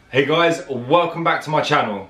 Hey guys, welcome back to my channel.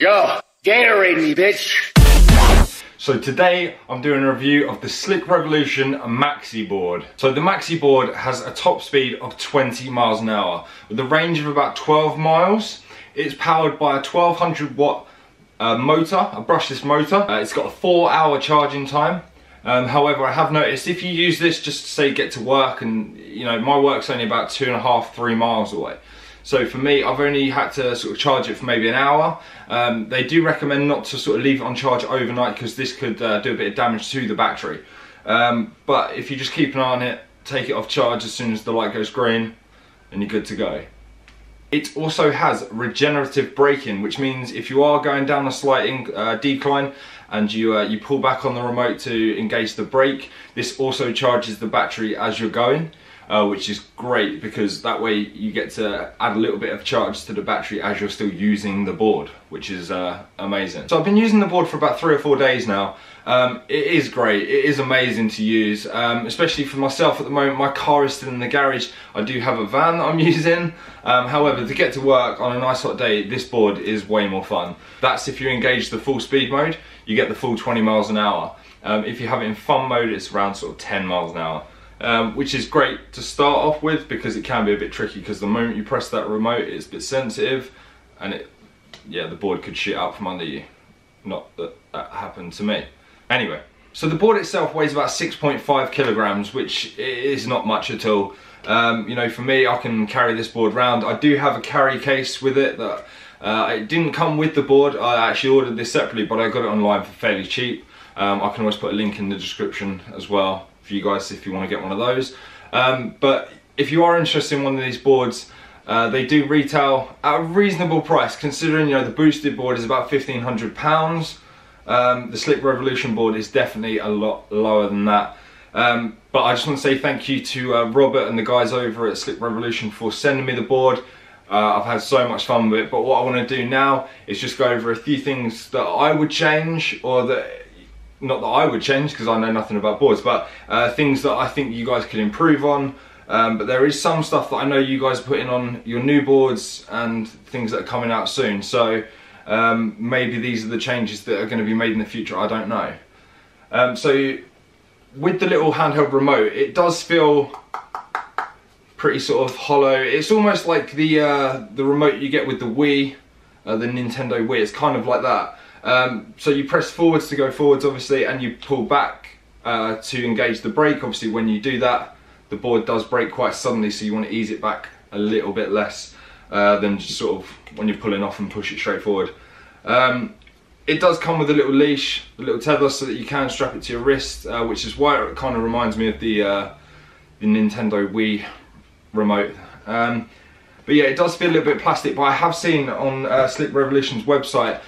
Yo, Gatorade me, bitch. So today I'm doing a review of the Slick Revoloution Maxi board. So the Maxi board has a top speed of 20 miles an hour with a range of about 12 miles. It's powered by a 1200 watt motor, a brushless motor. It's got a 4-hour charging time. However, I have noticed if you use this just to say get to work, and you know my work's only about 2.5–3 miles away. So for me, I've only had to sort of charge it for maybe an hour. They do recommend not to sort of leave it on charge overnight because this could do a bit of damage to the battery. But if you just keep an eye on it, take it off charge as soon as the light goes green, and you're good to go. It also has regenerative braking, which means if you are going down a slight decline and you pull back on the remote to engage the brake, this also charges the battery as you're going. Which is great because that way you get to add a little bit of charge to the battery as you're still using the board, which is amazing. So I've been using the board for about 3 or 4 days now. It is great, it is amazing to use, especially for myself at the moment. My car is still in the garage. I do have a van that I'm using, however to get to work on a nice hot day, this board is way more fun. That's if you engage the full speed mode, you get the full 20 miles an hour. If you have it in fun mode, it's around sort of 10 miles an hour. Which is great to start off with because it can be a bit tricky because the moment you press that remote it's a bit sensitive and the board could shoot out from under you. Not that that happened to me. Anyway, so the board itself weighs about 6.5 kilograms, which is not much at all. You know, for me, I can carry this board around. I do have a carry case with it that it didn't come with the board. I actually ordered this separately, but I got it online for fairly cheap. I can always put a link in the description as well for you guys if you want to get one of those. But if you are interested in one of these boards, they do retail at a reasonable price considering, you know, the boosted board is about £1,500. The Slick Revoloution board is definitely a lot lower than that. But I just want to say thank you to Robert and the guys over at Slick Revoloution for sending me the board. I've had so much fun with it, but what I want to do now is just go over a few things that I would change, or that not that I would change because I know nothing about boards, but things that I think you guys could improve on. But there is some stuff that I know you guys are putting on your new boards and things that are coming out soon. So maybe these are the changes that are going to be made in the future, I don't know. So with the little handheld remote, it does feel pretty sort of hollow. It's almost like the remote you get with the Wii, the Nintendo Wii. It's kind of like that. So you press forwards to go forwards obviously, and you pull back to engage the brake. Obviously when you do that, the board does brake quite suddenly, so you want to ease it back a little bit less than just sort of when you're pulling off and push it straight forward. It does come with a little leash, a little tether, so that you can strap it to your wrist, which is why it kind of reminds me of the Nintendo Wii remote. But yeah, it does feel a little bit plastic, but I have seen on Slick Revoloution's website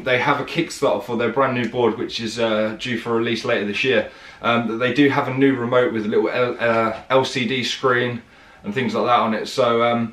they have a Kickstarter for their brand new board, which is due for release later this year. That they do have a new remote with a little LCD screen and things like that on it. So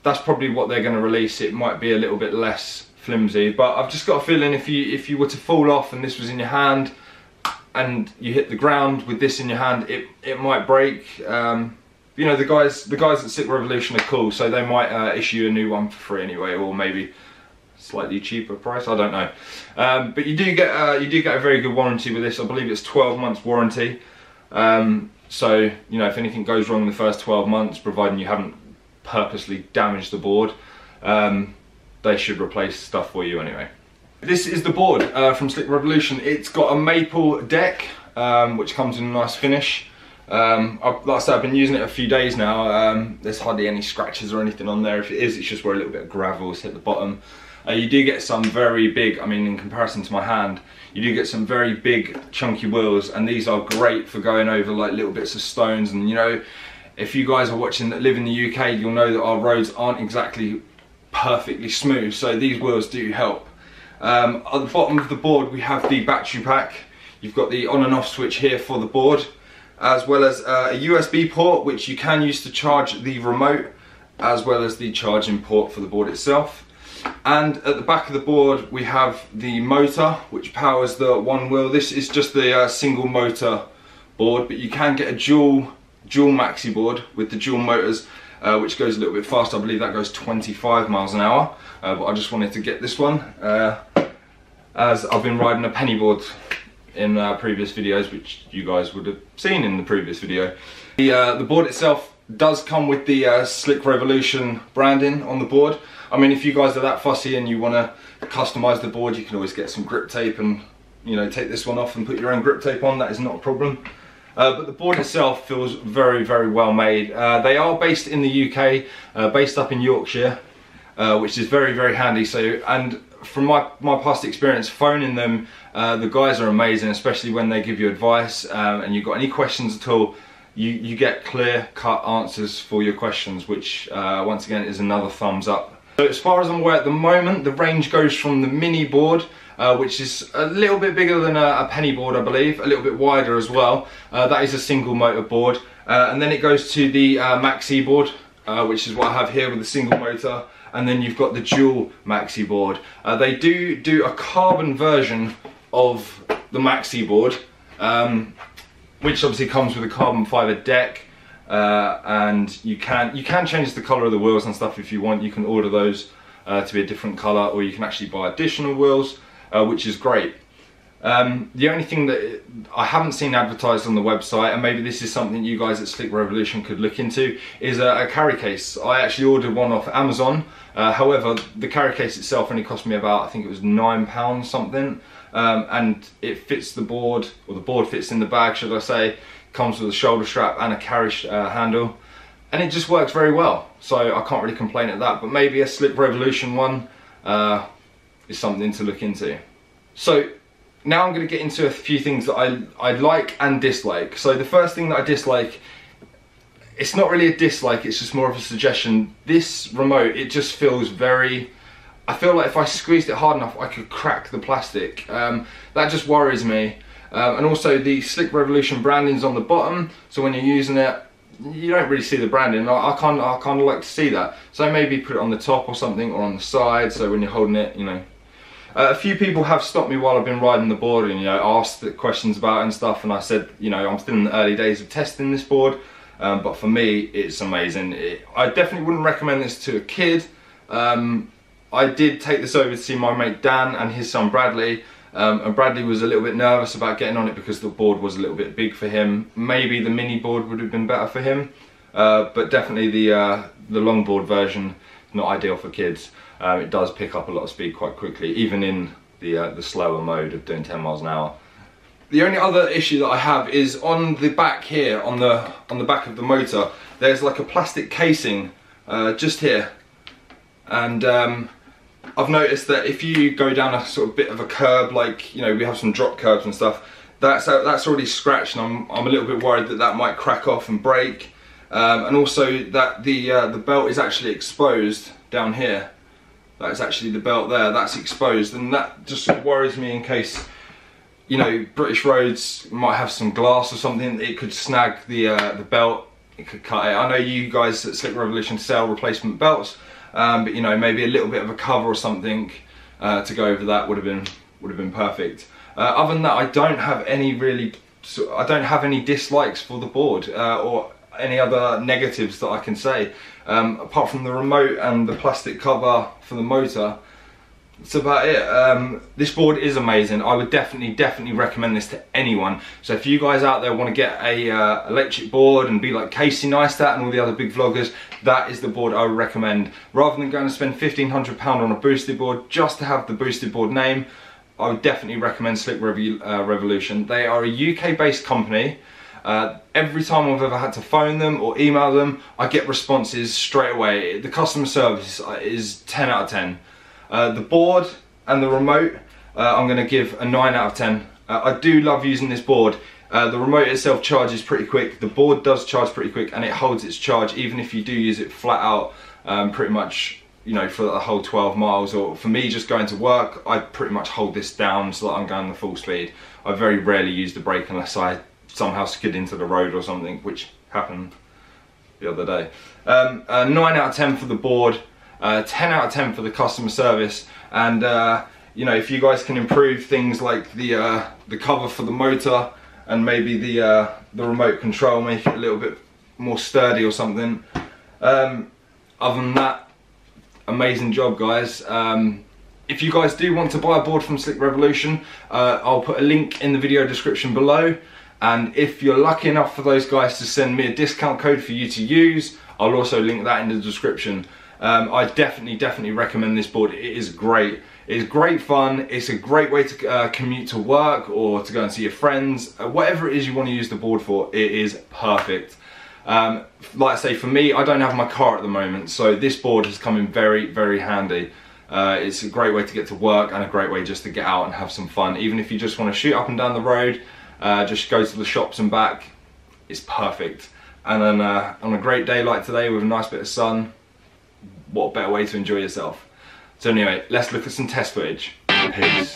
that's probably what they're going to release. It might be a little bit less flimsy, but I've just got a feeling if you were to fall off and this was in your hand and you hit the ground with this in your hand, it might break. You know, the guys at Slick Revoloution are cool, so they might issue a new one for free anyway, or maybe slightly cheaper price, I don't know. But you do get a very good warranty with this. I believe it's 12 months warranty. So you know, if anything goes wrong in the first 12 months, providing you haven't purposely damaged the board, they should replace stuff for you anyway. This is the board from Slick Revoloution. It's got a maple deck, which comes in a nice finish. Like I said, I've been using it a few days now. There's hardly any scratches or anything on there. If it is, it's just where a little bit of gravel has hit the bottom. You do get some very big, I mean in comparison to my hand, you do get some very big chunky wheels, and these are great for going over like little bits of stones. And you know, if you guys are watching that live in the UK, you'll know that our roads aren't exactly perfectly smooth, so these wheels do help. At the bottom of the board we have the battery pack. You've got the on and off switch here for the board, as well as a USB port which you can use to charge the remote, as well as the charging port for the board itself. And at the back of the board we have the motor which powers the one wheel. This is just the single motor board, but you can get a dual maxi board with the dual motors, which goes a little bit faster. I believe that goes 25 miles an hour, but I just wanted to get this one as I've been riding a penny board in previous videos, which you guys would have seen in the previous video. The board itself does come with the Slick Revolution branding on the board. I mean, if you guys are that fussy and you want to customize the board, you can always get some grip tape and, you know, take this one off and put your own grip tape on. That is not a problem. But the board itself feels very, very well made. They are based in the UK, based up in Yorkshire, which is very, very handy. So, and from my past experience phoning them, the guys are amazing, especially when they give you advice, and you've got any questions at all, you get clear-cut answers for your questions, which once again is another thumbs up. So as far as I'm aware at the moment, the range goes from the mini board, which is a little bit bigger than a penny board, I believe, a little bit wider as well. That is a single motor board. And then it goes to the maxi board, which is what I have here with the single motor. And then you've got the dual maxi board. They do a carbon version of the maxi board, which obviously comes with a carbon fibre deck. And you can change the colour of the wheels and stuff if you want. You can order those to be a different colour, or you can actually buy additional wheels, which is great. The only thing that I haven't seen advertised on the website, and maybe this is something you guys at Slick Revolution could look into, is a carry case. I actually ordered one off Amazon. However, the carry case itself only cost me about, I think it was £9 something, and it fits the board, or the board fits in the bag, should I say. Comes with a shoulder strap and a carry handle, and it just works very well, so I can't really complain at that. But maybe a Slick Revolution one is something to look into. So now I'm going to get into a few things that I like and dislike. So the first thing that I dislike, it's not really a dislike, it's just more of a suggestion. This remote, it just feels very, I feel like if I squeezed it hard enough I could crack the plastic. That just worries me. And also the Slick Revolution branding's on the bottom, so when you're using it, you don't really see the branding. I kind of like to see that. So maybe put it on the top or something, or on the side, so when you're holding it, you know. A few people have stopped me while I've been riding the board and, you know, asked the questions about it and stuff, and I said, you know, I'm still in the early days of testing this board, but for me, it's amazing. I definitely wouldn't recommend this to a kid. I did take this over to see my mate Dan and his son Bradley. And Bradley was a little bit nervous about getting on it because the board was a little bit big for him. Maybe the mini board would have been better for him, but definitely the longboard version is not ideal for kids. It does pick up a lot of speed quite quickly, even in the slower mode of doing 10 miles an hour. The only other issue that I have is on the back here, on the back of the motor, there's like a plastic casing just here, and I've noticed that if you go down a sort of bit of a curb, like, you know, we have some drop curbs and stuff, that's already scratched, and I'm a little bit worried that that might crack off and break. And also that the belt is actually exposed down here. That is actually the belt there, that's exposed, and that just worries me in case, you know, British roads might have some glass or something. It could snag the belt, it could cut it. I know you guys at Slick Revolution sell replacement belts, but you know, maybe a little bit of a cover or something to go over that would have been perfect. Other than that, I don't have any dislikes for the board or any other negatives that I can say. Apart from the remote and the plastic cover for the motor, that's about it. This board is amazing. I would definitely recommend this to anyone. So if you guys out there want to get a electric board and be like Casey Neistat and all the other big vloggers, that is the board I would recommend. Rather than going to spend £1,500 on a boosted board just to have the boosted board name, I would definitely recommend Slick Revolution. They are a UK based company. Every time I've ever had to phone them or email them, I get responses straight away. The customer service is 10 out of 10. The board and the remote, I'm going to give a 9 out of 10. I do love using this board. The remote itself charges pretty quick. The board does charge pretty quick, and it holds its charge even if you do use it flat out, pretty much, you know, for the whole 12 miles. Or for me, just going to work, I pretty much hold this down so that I'm going the full speed. I very rarely use the brake unless I somehow skid into the road or something, which happened the other day. 9 out of 10 for the board, 10 out of 10 for the customer service, and you know, if you guys can improve things like the cover for the motor and maybe the remote control, make it a little bit more sturdy or something. Other than that, amazing job, guys. If you guys do want to buy a board from Slick Revoloution, I'll put a link in the video description below, and if you're lucky enough for those guys to send me a discount code for you to use, I'll also link that in the description. I definitely recommend this board. It is great. It's great fun. It's a great way to commute to work or to go and see your friends. Whatever it is you want to use the board for, it is perfect. Like I say, for me, I don't have my car at the moment, so this board has come in very handy. It's a great way to get to work and a great way just to get out and have some fun. Even if you just want to shoot up and down the road, just go to the shops and back, it's perfect. And then on a great day like today with a nice bit of sun, what better way to enjoy yourself? So anyway, let's look at some test footage. Peace.